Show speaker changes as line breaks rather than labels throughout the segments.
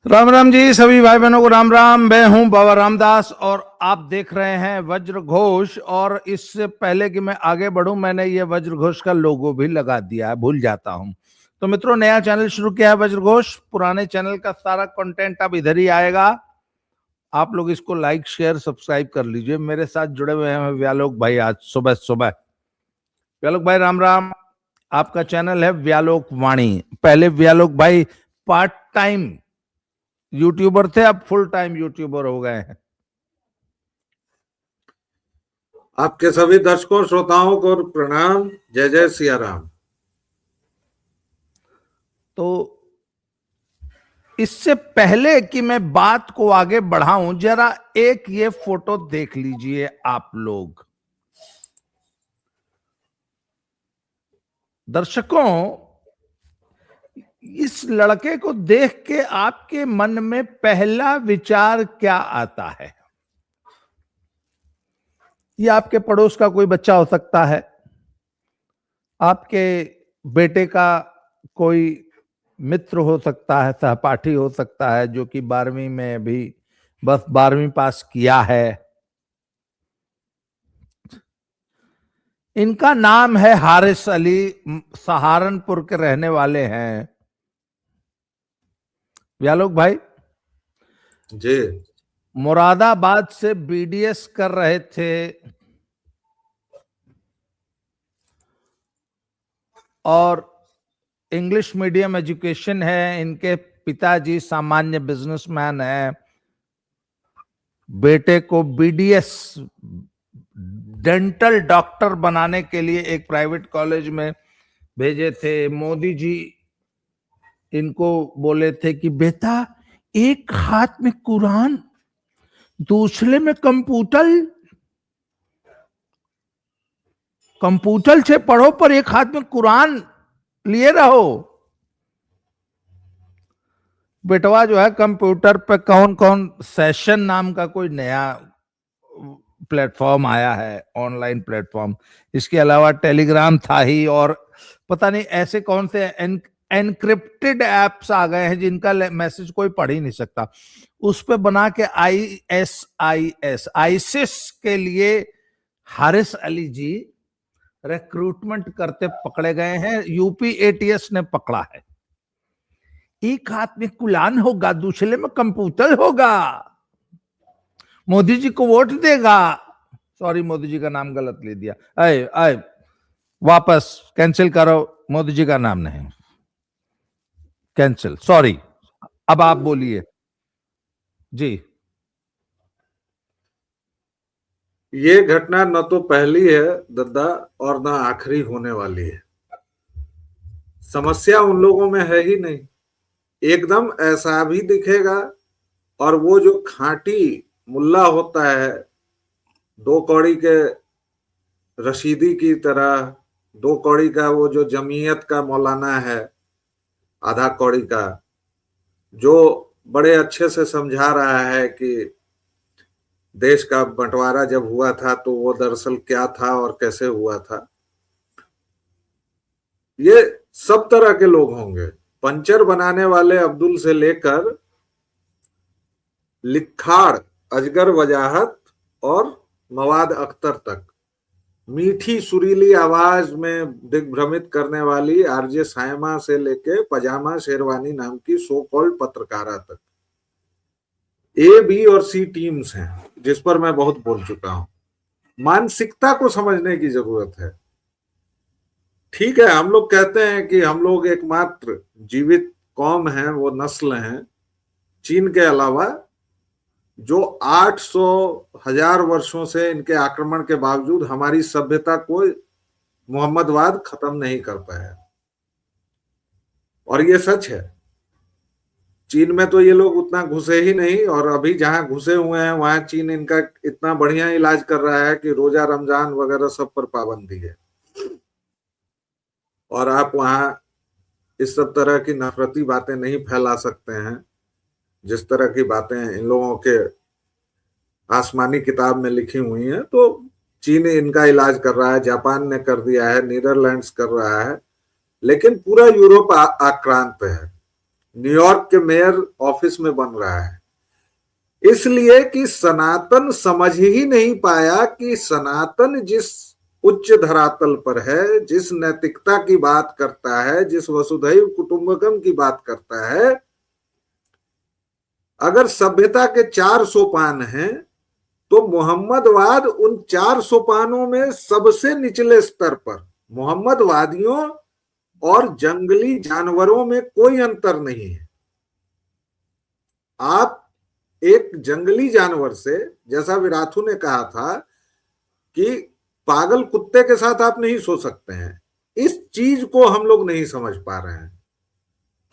राम राम जी, सभी भाई बहनों को राम राम। मैं हूं बाबा रामदास और आप देख रहे हैं वज्र घोष। और इससे पहले कि मैं आगे बढ़ूं, मैंने ये वज्र घोष का लोगो भी लगा दिया है, भूल जाता हूं। तो मित्रों, नया चैनल शुरू किया है वज्र घोष। पुराने चैनल का सारा कंटेंट अब इधर ही आएगा। आप लोग इसको लाइक शेयर सब्सक्राइब कर लीजिए। मेरे साथ जुड़े हुए हैं व्यालोक भाई आज सुबह सुबह। व्यालोक भाई राम राम। आपका चैनल है व्यालोक वाणी। पहले व्यालोक भाई पार्ट टाइम यूट्यूबर थे, अब फुल टाइम यूट्यूबर हो गए हैं।
आपके सभी दर्शकों श्रोताओं को प्रणाम। जय जय सिया राम।
तो इससे पहले कि मैं बात को आगे बढ़ाऊं, जरा एक ये फोटो देख लीजिए आप लोग दर्शकों। इस लड़के को देख के आपके मन में पहला विचार क्या आता है? ये आपके पड़ोस का कोई बच्चा हो सकता है, आपके बेटे का कोई मित्र हो सकता है, सहपाठी हो सकता है, जो कि 12वीं में भी बस 12वीं पास किया है। इनका नाम है हारिस अली, सहारनपुर के रहने वाले हैं। व्यालोक भाई
जी,
मुरादाबाद से बीडीएस कर रहे थे और इंग्लिश मीडियम एजुकेशन है। इनके पिताजी सामान्य बिजनेसमैन हैं। बेटे को बीडीएस डेंटल डॉक्टर बनाने के लिए एक प्राइवेट कॉलेज में भेजे थे। मोदी जी इनको बोले थे कि बेटा, एक हाथ में कुरान, दूसरे में कंप्यूटर, कंप्यूटर से पढ़ो पर एक हाथ में कुरान लिए रहो। बेटवा जो है कंप्यूटर पे कौन कौन सेशन नाम का कोई नया प्लेटफॉर्म आया है, ऑनलाइन प्लेटफॉर्म। इसके अलावा टेलीग्राम था ही, और पता नहीं ऐसे कौन से एनक्रिप्टेड एप्स आ गए हैं जिनका मैसेज कोई पढ़ ही नहीं सकता। उस पे बना के आईसिस के लिए हारिस अली जी रिक्रूटमेंट करते पकड़े गए हैं। यूपी एटीएस ने पकड़ा है। एक हाथ में कुरान होगा, दूसरे में कंप्यूटर होगा, मोदी जी को वोट देगा। सॉरी, मोदी जी का नाम गलत ले दिया। आए आए वापस कैंसिल करो, मोदी जी का नाम नहीं, कैंसिल, सॉरी। अब आप बोलिए जी।
ये घटना न तो पहली है दद्दा और न आखिरी होने वाली है। समस्या उन लोगों में है ही नहीं। एकदम ऐसा भी दिखेगा। और वो जो खांटी मुल्ला होता है, दो कौड़ी के रशीदी की तरह, दो कौड़ी का वो जो जमीयत का मौलाना है, आधा कौड़ी का, जो बड़े अच्छे से समझा रहा है कि देश का बंटवारा जब हुआ था तो वो दरअसल क्या था और कैसे हुआ था। ये सब तरह के लोग होंगे। पंचर बनाने वाले अब्दुल से लेकर लिखाड़, अजगर वजाहत और मवाद अख्तर तक, मीठी सुरीली आवाज में दिग्भ्रमित करने वाली आरजे सायमा से लेके पजामा शेरवानी नाम की सो कॉल्ड पत्रकारा तक, ए बी और सी टीम्स हैं जिस पर मैं बहुत बोल चुका हूं। मानसिकता को समझने की जरूरत है। ठीक है, हम लोग कहते हैं कि हम लोग एकमात्र जीवित कौम हैं, वो नस्ल हैं चीन के अलावा, जो 800,000 वर्षों से इनके आक्रमण के बावजूद हमारी सभ्यता को मोहम्मदवाद खत्म नहीं कर पाया। और ये सच है। चीन में तो ये लोग उतना घुसे ही नहीं, और अभी जहां घुसे हुए हैं वहां चीन इनका इतना बढ़िया इलाज कर रहा है कि रोजा रमजान वगैरह सब पर पाबंदी है। और आप वहां इस सब तरह की नफरती बातें नहीं फैला सकते हैं जिस तरह की बातें इन लोगों के आसमानी किताब में लिखी हुई हैं। तो चीन इनका इलाज कर रहा है, जापान ने कर दिया है, नीदरलैंड्स कर रहा है, लेकिन पूरा यूरोप आक्रांत है। न्यूयॉर्क के मेयर ऑफिस में बन रहा है, इसलिए कि सनातन समझ ही नहीं पाया कि सनातन जिस उच्च धरातल पर है, जिस नैतिकता की बात करता है, जिस वसुधैव कुटुंबकम की बात करता है, अगर सभ्यता के 4 सोपान हैं तो मोहम्मदवाद उन 4 सोपानों में सबसे निचले स्तर पर, मोहम्मदवादियों और जंगली जानवरों में कोई अंतर नहीं है। आप एक जंगली जानवर से, जैसा विराथू ने कहा था कि पागल कुत्ते के साथ आप नहीं सो सकते हैं, इस चीज को हम लोग नहीं समझ पा रहे हैं।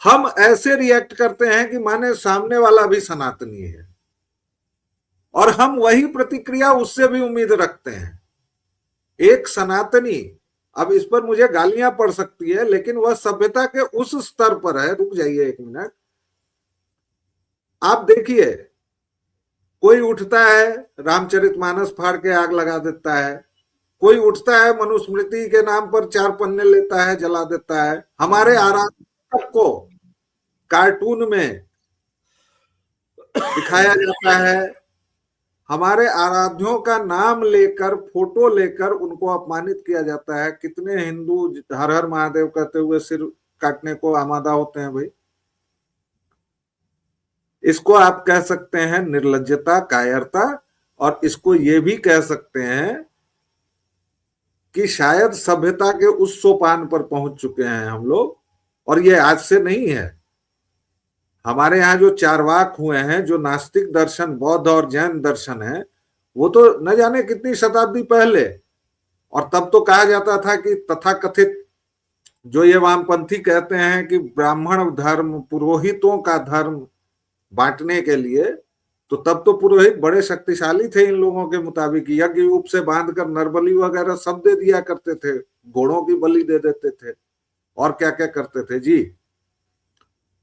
हम ऐसे रिएक्ट करते हैं कि माने सामने वाला भी सनातनी है, और हम वही प्रतिक्रिया उससे भी उम्मीद रखते हैं। एक सनातनी, अब इस पर मुझे गालियां पड़ सकती है, लेकिन वह सभ्यता के उस स्तर पर है। रुक जाइए एक मिनट। आप देखिए, कोई उठता है रामचरितमानस फाड़ के आग लगा देता है, कोई उठता है मनुस्मृति के नाम पर 4 पन्ने लेता है, जला देता है। हमारे आराधक को कार्टून में दिखाया जाता है, हमारे आराध्यों का नाम लेकर, फोटो लेकर उनको अपमानित किया जाता है। कितने हिंदू हर हर महादेव कहते हुए सिर काटने को आमादा होते हैं भाई। इसको आप कह सकते हैं निर्लज्जता, कायरता, और इसको ये भी कह सकते हैं कि शायद सभ्यता के उस सोपान पर पहुंच चुके हैं हम लोग, और ये आज से नहीं है। हमारे यहाँ जो चारवाक हुए हैं, जो नास्तिक दर्शन, बौद्ध और जैन दर्शन है, वो तो न जाने कितनी शताब्दी पहले, और तब तो कहा जाता था कि तथाकथित जो ये वामपंथी कहते हैं कि ब्राह्मण धर्म, पुरोहितों का धर्म बांटने के लिए, तो तब तो पुरोहित बड़े शक्तिशाली थे इन लोगों के मुताबिक। यज्ञ यूप से बांधकर नरबली वगैरह सब दे दिया करते थे, घोड़ों की बलि दे देते थे, और क्या क्या करते थे जी।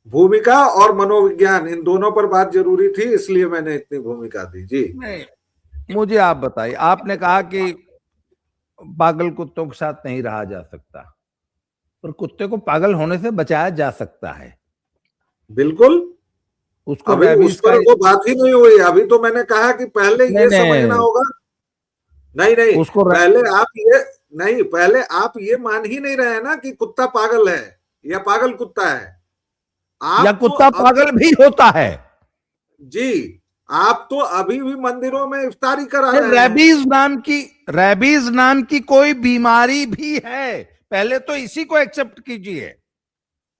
भूमिका और मनोविज्ञान, इन दोनों पर बात जरूरी थी, इसलिए मैंने इतनी भूमिका दी जी।
नहीं, मुझे आप बताइए, आपने कहा कि पागल कुत्तों के साथ नहीं रहा जा सकता, पर कुत्ते को पागल होने से बचाया जा सकता है।
बिल्कुल,
उसको
अभी उस
रैबीज का,
पर वो बात ही नहीं हुई। अभी तो मैंने कहा कि पहले
नहीं
ये समझना
नहीं,
होगा। नहीं नहीं,
उसको
पहले आप ये, नहीं, पहले आप ये मान ही नहीं रहे हैं ना कि कुत्ता पागल है या पागल कुत्ता है।
या
आप तो
कुत्ता
अभी,
पागल भी होता है
जी, आप तो अभी भी मंदिरों में इफ्तारी करा रहे हैं।
रैबीज नाम की कोई बीमारी भी है, पहले तो इसी को एक्सेप्ट कीजिए।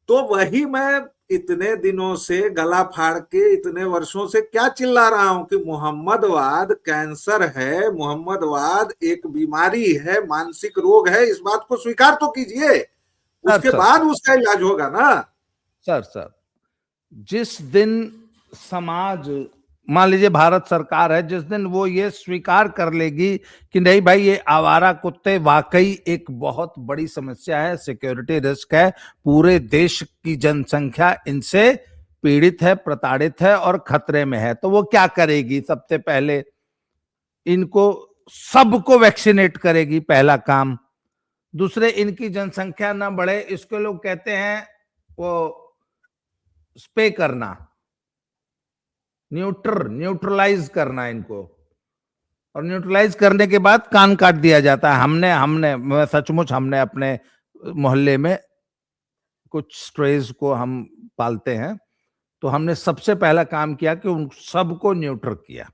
तो वही मैं इतने दिनों से गला फाड़ के, इतने वर्षों से क्या चिल्ला रहा हूं कि मोहम्मदवाद कैंसर है, मोहम्मदवाद एक बीमारी है, मानसिक रोग है। इस बात को स्वीकार तो कीजिए, उसके बाद उसका इलाज होगा ना।
सर, जिस दिन समाज, मान लीजिए भारत सरकार है, जिस दिन वो ये स्वीकार कर लेगी कि नहीं भाई, ये आवारा कुत्ते वाकई एक बहुत बड़ी समस्या है, सिक्योरिटी रिस्क है, पूरे देश की जनसंख्या इनसे पीड़ित है, प्रताड़ित है और खतरे में है, तो वो क्या करेगी? सबसे पहले इनको सबको वैक्सीनेट करेगी, पहला काम। दूसरे, इनकी जनसंख्या ना बढ़े, इसको लोग कहते हैं वो स्पे करना, न्यूट्रलाइज करना इनको, और न्यूट्रलाइज करने के बाद कान काट दिया जाता है। हमने सचमुच हमने अपने मोहल्ले में कुछ स्ट्रेज को हम पालते हैं, तो हमने सबसे पहला काम किया कि उन सबको न्यूट्र किया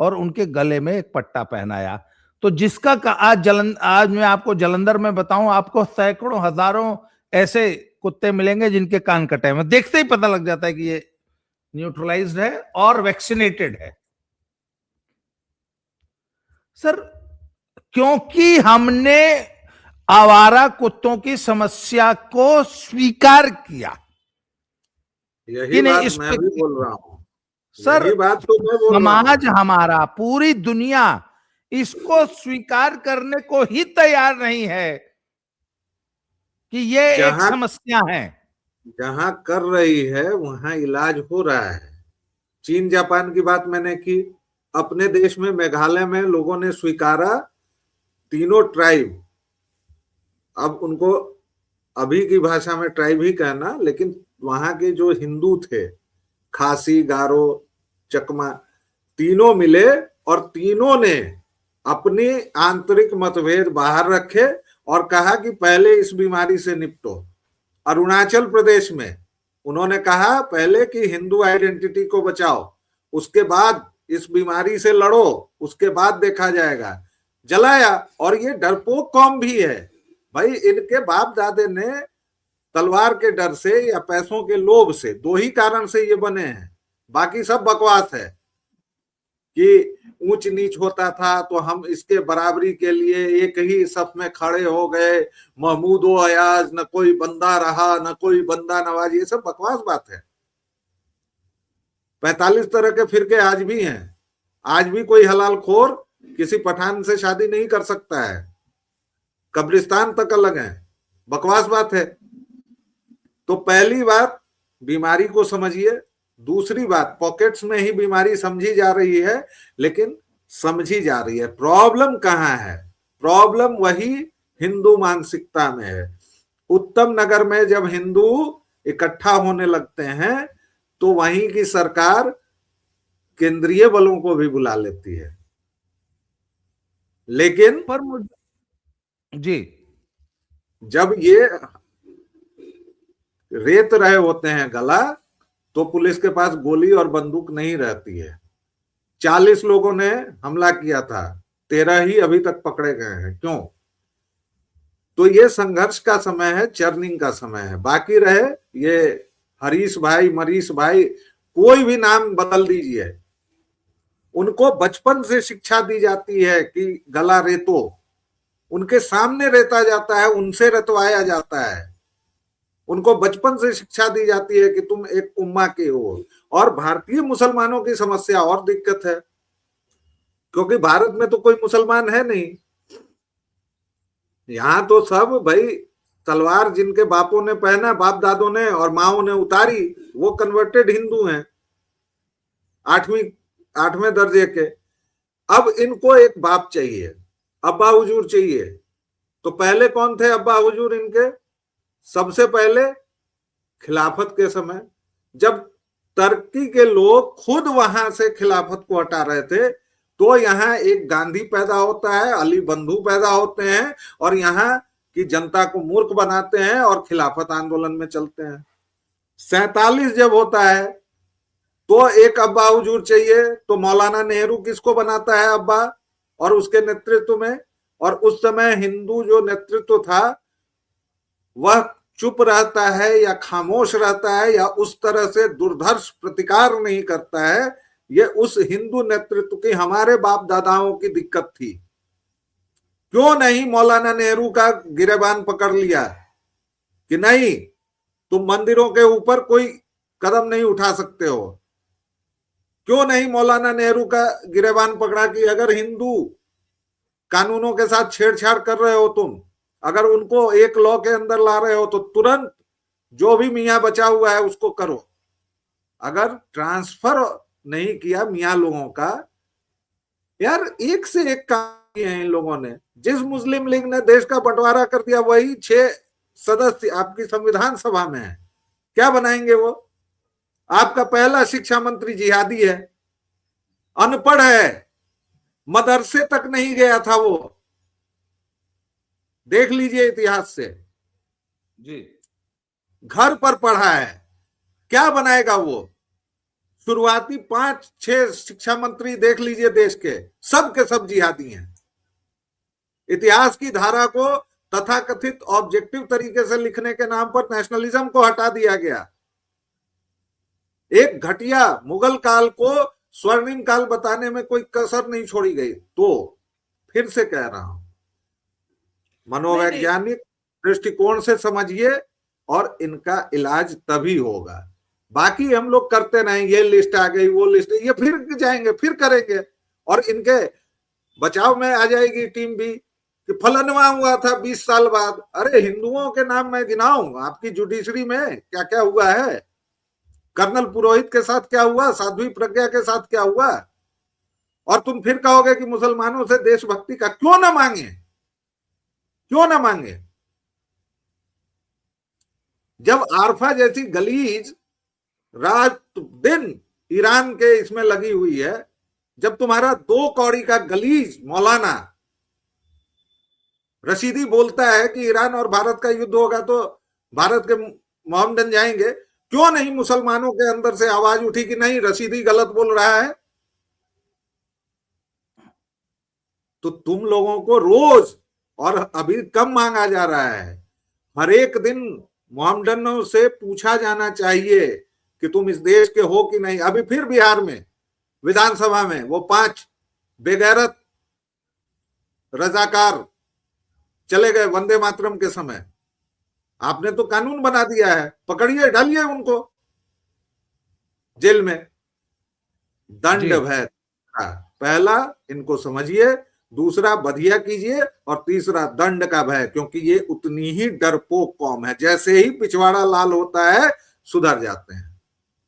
और उनके गले में एक पट्टा पहनाया। तो जिसका आज मैं आपको जलंधर में बताऊं, आपको सैकड़ों हजारों ऐसे कुत्ते मिलेंगे जिनके कान कटे हैं। देखते ही पता लग जाता है कि ये न्यूट्रलाइज्ड है और वैक्सीनेटेड है। सर, क्योंकि हमने आवारा कुत्तों की समस्या को स्वीकार किया।
यही बात मैं भी बोल रहा हूं
सर,
यही बात तो मैं बोल रहा हूं।
समाज हमारा, पूरी दुनिया इसको स्वीकार करने को ही तैयार नहीं है कि ये एक समस्या है।
जहां कर रही है वहां इलाज हो रहा है। चीन जापान की बात मैंने की, अपने देश में मेघालय में लोगों ने स्वीकारा, तीनों ट्राइब, अब उनको अभी की भाषा में ट्राइब ही कहना, लेकिन वहां के जो हिंदू थे, खासी, गारो, चकमा, तीनों मिले और तीनों ने अपनी आंतरिक मतभेद बाहर रखे और कहा कि पहले इस बीमारी से निपटो। अरुणाचल प्रदेश में उन्होंने कहा पहले कि हिंदू आइडेंटिटी को बचाओ, उसके बाद इस बीमारी से लड़ो, उसके बाद देखा जाएगा। जलाया। और ये डरपोक कौम भी है भाई, इनके बाप दादे ने तलवार के डर से या पैसों के लोभ से, दो ही कारण से ये बने हैं, बाकी सब बकवास है कि ऊंच नीच होता था तो हम इसके बराबरी के लिए एक ही सफ में खड़े हो गए, महमूदो अयाज, न कोई बंदा रहा न कोई बंदा नवाज, ये सब बकवास बात है। 45 तरह के फिरके आज भी हैं। आज भी कोई हलाल खोर किसी पठान से शादी नहीं कर सकता है, कब्रिस्तान तक अलग है, बकवास बात है। तो पहली बात बीमारी को समझिए, दूसरी बात पॉकेट्स में ही बीमारी समझी जा रही है, लेकिन समझी जा रही है। प्रॉब्लम कहाँ है? प्रॉब्लम वही हिंदू मानसिकता में है। उत्तम नगर में जब हिंदू इकट्ठा होने लगते हैं तो वहीं की सरकार केंद्रीय बलों को भी बुला लेती है, लेकिन
पर मुझे जी,
जब ये रेत रहे होते हैं गला, तो पुलिस के पास गोली और बंदूक नहीं रहती है। 40 लोगों ने हमला किया था, 13 ही अभी तक पकड़े गए हैं। क्यों? तो ये संघर्ष का समय है, चर्निंग का समय है। बाकी रहे ये हरीश भाई, मरीश भाई, कोई भी नाम बदल दीजिए, उनको बचपन से शिक्षा दी जाती है कि गला रेतो, उनके सामने रेता जाता है, उनसे रतवाया जाता है, उनको बचपन से शिक्षा दी जाती है कि तुम एक उम्मा के हो। और भारतीय मुसलमानों की समस्या और दिक्कत है, क्योंकि भारत में तो कोई मुसलमान है नहीं। यहां तो सब भाई तलवार जिनके बापों ने पहना, बाप दादों ने और माओ ने उतारी, वो कन्वर्टेड हिंदू हैं, 8वें दर्जे के। अब इनको एक बाप चाहिए, अब्बा हुजूर चाहिए। तो पहले कौन थे अब्बा हुजूर इनके? सबसे पहले खिलाफत के समय, जब तुर्की के लोग खुद वहां से खिलाफत को हटा रहे थे, तो यहाँ एक गांधी पैदा होता है, अली बंधु पैदा होते हैं और यहाँ की जनता को मूर्ख बनाते हैं और खिलाफत आंदोलन में चलते हैं। 47 जब होता है तो एक अब्बा हुजूर चाहिए, तो मौलाना नेहरू किसको बनाता है अब्बा, और उसके नेतृत्व में। और उस समय हिंदू जो नेतृत्व था वह चुप रहता है या खामोश रहता है या उस तरह से दुर्धर्ष प्रतिकार नहीं करता है। ये उस हिंदू नेतृत्व की, हमारे बाप दादाओं की दिक्कत थी। क्यों नहीं मौलाना नेहरू का गिरेबान पकड़ लिया कि नहीं, तुम मंदिरों के ऊपर कोई कदम नहीं उठा सकते हो? क्यों नहीं मौलाना नेहरू का गिरेबान पकड़ा कि अगर हिंदू कानूनों के साथ छेड़छाड़ कर रहे हो तुम, अगर उनको एक लॉ के अंदर ला रहे हो, तो तुरंत जो भी मियां बचा हुआ है उसको करो। अगर ट्रांसफर नहीं किया मियां लोगों का, यार एक से एक काम किए हैं इन लोगों ने। जिस मुस्लिम लीग ने देश का बंटवारा कर दिया, वही 6 सदस्य आपकी संविधान सभा में है। क्या बनाएंगे वो? आपका पहला शिक्षा मंत्री जिहादी है, अनपढ़ है, मदरसे तक नहीं गया था वो, देख लीजिए इतिहास से
जी,
घर पर पढ़ा है। क्या बनाएगा वो? शुरुआती 5-6 शिक्षा मंत्री देख लीजिए देश के सब जिहादी हैं। इतिहास की धारा को तथाकथित ऑब्जेक्टिव तरीके से लिखने के नाम पर नेशनलिज्म को हटा दिया गया। एक घटिया मुगल काल को स्वर्णिम काल बताने में कोई कसर नहीं छोड़ी गई। तो फिर से कह रहा हूं, मनोवैज्ञानिक दृष्टिकोण से समझिए और इनका इलाज तभी होगा। बाकी हम लोग करते रहें, ये लिस्ट आ गई, वो लिस्ट, ये फिर जाएंगे, फिर करेंगे, और इनके बचाव में आ जाएगी टीम भी कि फलनवा हुआ था 20 साल बाद। अरे हिंदुओं के नाम मैं गिनाऊं आपकी जुडिशरी में क्या क्या हुआ है? कर्नल पुरोहित के साथ क्या हुआ? साध्वी प्रज्ञा के साथ क्या हुआ? और तुम फिर कहोगे कि मुसलमानों से देशभक्ति का क्यों ना मांगे, क्यों ना मांगे? जब आरफा जैसी गलीज रात दिन ईरान के इसमें लगी हुई है, जब तुम्हारा 2 कौड़ी का गलीज मौलाना रशीदी बोलता है कि ईरान और भारत का युद्ध होगा तो भारत के मोहम्मदन जाएंगे, क्यों नहीं मुसलमानों के अंदर से आवाज उठी कि नहीं, रशीदी गलत बोल रहा है? तो तुम लोगों को रोज, और अभी कम मांगा जा रहा है, हर एक दिन मोहम्मदनों से पूछा जाना चाहिए कि तुम इस देश के हो कि नहीं। अभी फिर बिहार में विधानसभा में वो 5 बेगैरत रजाकार चले गए वंदे मातरम के समय। आपने तो कानून बना दिया है, पकड़िए, डालिए उनको जेल में। दंड भय, पहला इनको समझिए, दूसरा बधिया कीजिए, और तीसरा दंड का भय, क्योंकि ये उतनी ही डरपोक कौम है, जैसे ही पिछवाड़ा लाल होता है सुधर जाते हैं।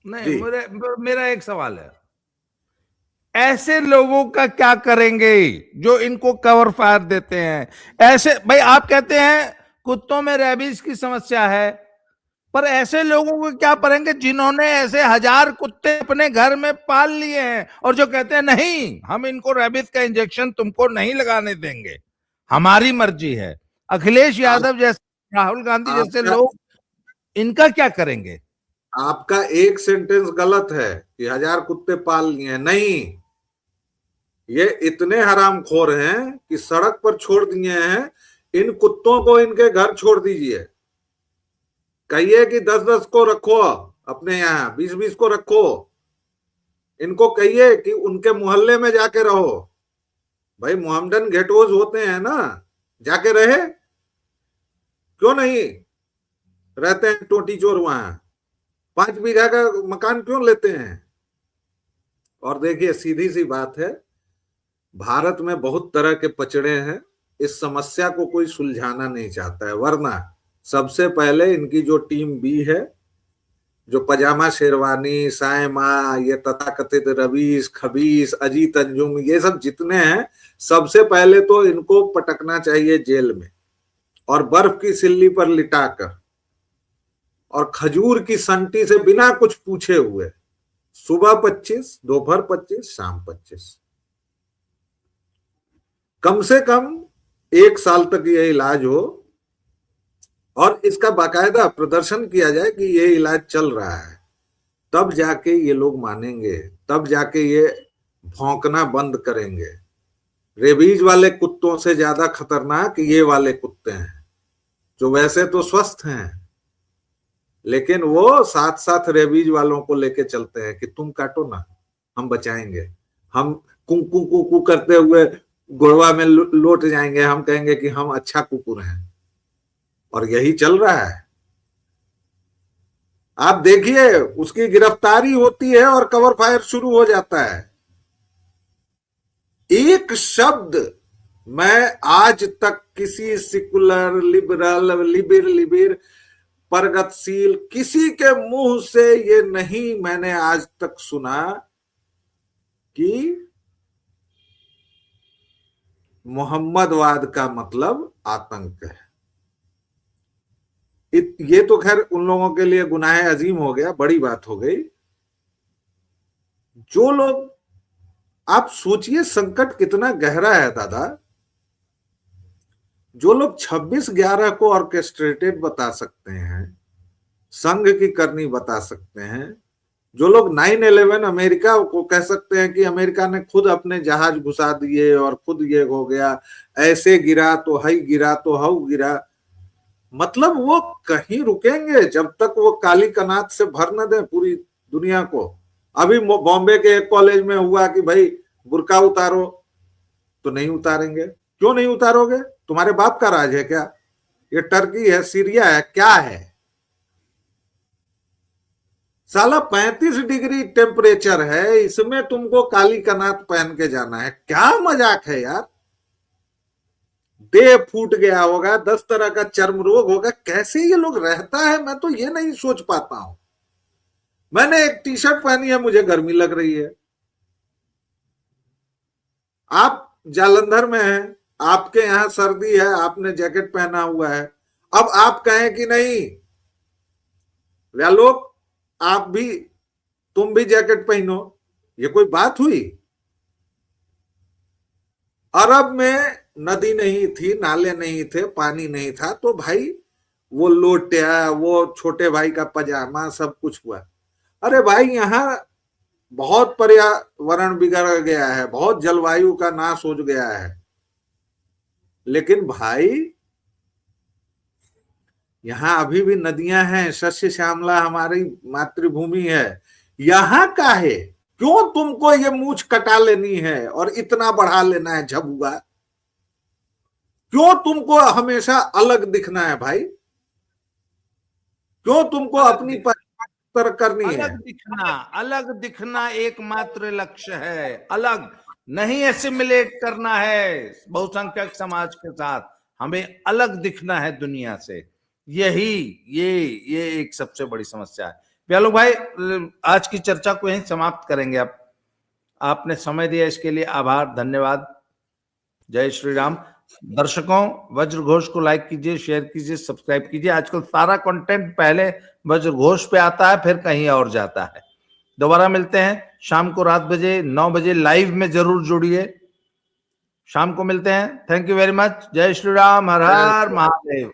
नहीं, मेरा एक सवाल है, ऐसे लोगों का क्या करेंगे जो इनको कवर फायर देते हैं? ऐसे भाई, आप कहते हैं कुत्तों में रेबीज की समस्या है, पर ऐसे लोगों को क्या करेंगे जिन्होंने ऐसे 1000 कुत्ते अपने घर में पाल लिए हैं और जो कहते हैं नहीं, हम इनको रेबीज का इंजेक्शन तुमको नहीं लगाने देंगे, हमारी मर्जी है। अखिलेश यादव जैसे, राहुल गांधी जैसे लोग, इनका क्या करेंगे?
आपका एक सेंटेंस गलत है कि 1000 कुत्ते पाल लिए हैं, नहीं, ये इतने हरामखोर हैं कि सड़क पर छोड़ दिए हैं। इन कुत्तों को इनके घर छोड़ दीजिए, कहिए कि 10-10 को रखो अपने यहाँ, 20-20 को रखो, इनको कहिए कि उनके मोहल्ले में जाके रहो। भाई मोहम्मदन घेटोज होते हैं ना, जाके रहे, क्यों नहीं रहते हैं टोटी चोर वहां? 5 बीघा का मकान क्यों लेते हैं? और देखिए, सीधी सी बात है, भारत में बहुत तरह के पचड़े हैं, इस समस्या को कोई सुलझाना नहीं चाहता है, वरना सबसे पहले इनकी जो टीम बी है, जो पजामा शेरवानी, सायमा, ये तथाकथित रवीश, खबीस, अजीत अंजुम, ये सब जितने हैं, सबसे पहले तो इनको पटकना चाहिए जेल में, और बर्फ की सिल्ली पर लिटाकर, और खजूर की संटी से बिना कुछ पूछे हुए, सुबह 25, दोपहर 25, शाम 25, कम से कम 1 साल तक यह इलाज हो, और इसका बाकायदा प्रदर्शन किया जाए कि ये इलाज चल रहा है, तब जाके ये लोग मानेंगे, तब जाके ये भौंकना बंद करेंगे। रेबीज वाले कुत्तों से ज्यादा खतरनाक ये वाले कुत्ते हैं, जो वैसे तो स्वस्थ हैं, लेकिन वो साथ साथ रेबीज वालों को लेके चलते हैं कि तुम काटो ना, हम बचाएंगे, हम कुकू कुकू करते हुए गुड़वा में लौट जाएंगे, हम कहेंगे कि हम अच्छा कुकुर हैं, और यही चल रहा है। आप देखिए, उसकी गिरफ्तारी होती है और कवर फायर शुरू हो जाता है। एक शब्द मैं आज तक किसी सेकुलर, लिबरल, लिबिर प्रगतिशील किसी के मुंह से ये नहीं मैंने आज तक सुना कि मोहम्मदवाद का मतलब आतंक है। ये तो खैर उन लोगों के लिए गुनाह अजीम हो गया, बड़ी बात हो गई। जो लोग, आप सोचिए संकट कितना गहरा है दादा, जो लोग 26/11 को ऑर्केस्ट्रेटेड बता सकते हैं, संघ की करनी बता सकते हैं, जो लोग 9/11 अमेरिका को कह सकते हैं कि अमेरिका ने खुद अपने जहाज घुसा दिए और खुद ये हो गया, ऐसे गिरा तो हई गिरा तो हाउ गिरा, मतलब वो कहीं रुकेंगे जब तक वो काली कनात से भर न दे पूरी दुनिया को। अभी बॉम्बे के एक कॉलेज में हुआ कि भाई बुर्का उतारो, तो नहीं उतारेंगे। क्यों नहीं उतारोगे? तुम्हारे बाप का राज है क्या? ये टर्की है, सीरिया है, क्या है? साला 35 डिग्री टेम्परेचर है, इसमें तुमको काली कनात पहन के जाना है? क्या मजाक है यार। देह फूट गया होगा, 10 तरह का चर्म रोग होगा, कैसे ये लोग रहता है, मैं तो ये नहीं सोच पाता हूं। मैंने एक टी शर्ट पहनी है, मुझे गर्मी लग रही है। आप जालंधर में हैं, आपके यहां सर्दी है, आपने जैकेट पहना हुआ है, अब आप कहें कि नहीं व्यालोक आप भी, तुम भी जैकेट पहनो, ये कोई बात हुई? अरब में नदी नहीं थी, नाले नहीं थे, पानी नहीं था, तो भाई वो लोटिया, वो छोटे भाई का पजामा, सब कुछ हुआ। अरे भाई यहाँ बहुत पर्यावरण बिगड़ गया है, बहुत जलवायु का नाश हो गया है, लेकिन भाई यहाँ अभी भी नदियां हैं, सस्य श्यामला हमारी मातृभूमि है। यहाँ का है, क्यों तुमको ये मूछ कटा लेनी है और इतना बढ़ा लेना है झबुआ? क्यों तुमको हमेशा अलग दिखना है भाई? क्यों तुमको अपनी पहचान करनी है?
अलग दिखना एकमात्र लक्ष्य है, अलग नहीं एसिमिलेट करना है बहुसंख्यक समाज के साथ, हमें अलग दिखना है दुनिया से। यही ये एक सबसे बड़ी समस्या है। प्यालो भाई, आज की चर्चा को यहीं समाप्त करेंगे। अब आपने समय दिया, इसके लिए आभार, धन्यवाद। जय श्री राम। दर्शकों, वज्र घोष को लाइक कीजिए, शेयर कीजिए, सब्सक्राइब कीजिए। आजकल सारा कंटेंट पहले वज्र घोष पे आता है, फिर कहीं और जाता है। दोबारा मिलते हैं शाम को 9 बजे लाइव में, जरूर जुड़िए। शाम को मिलते हैं। Thank you very much. जय श्री राम। हर हर महादेव।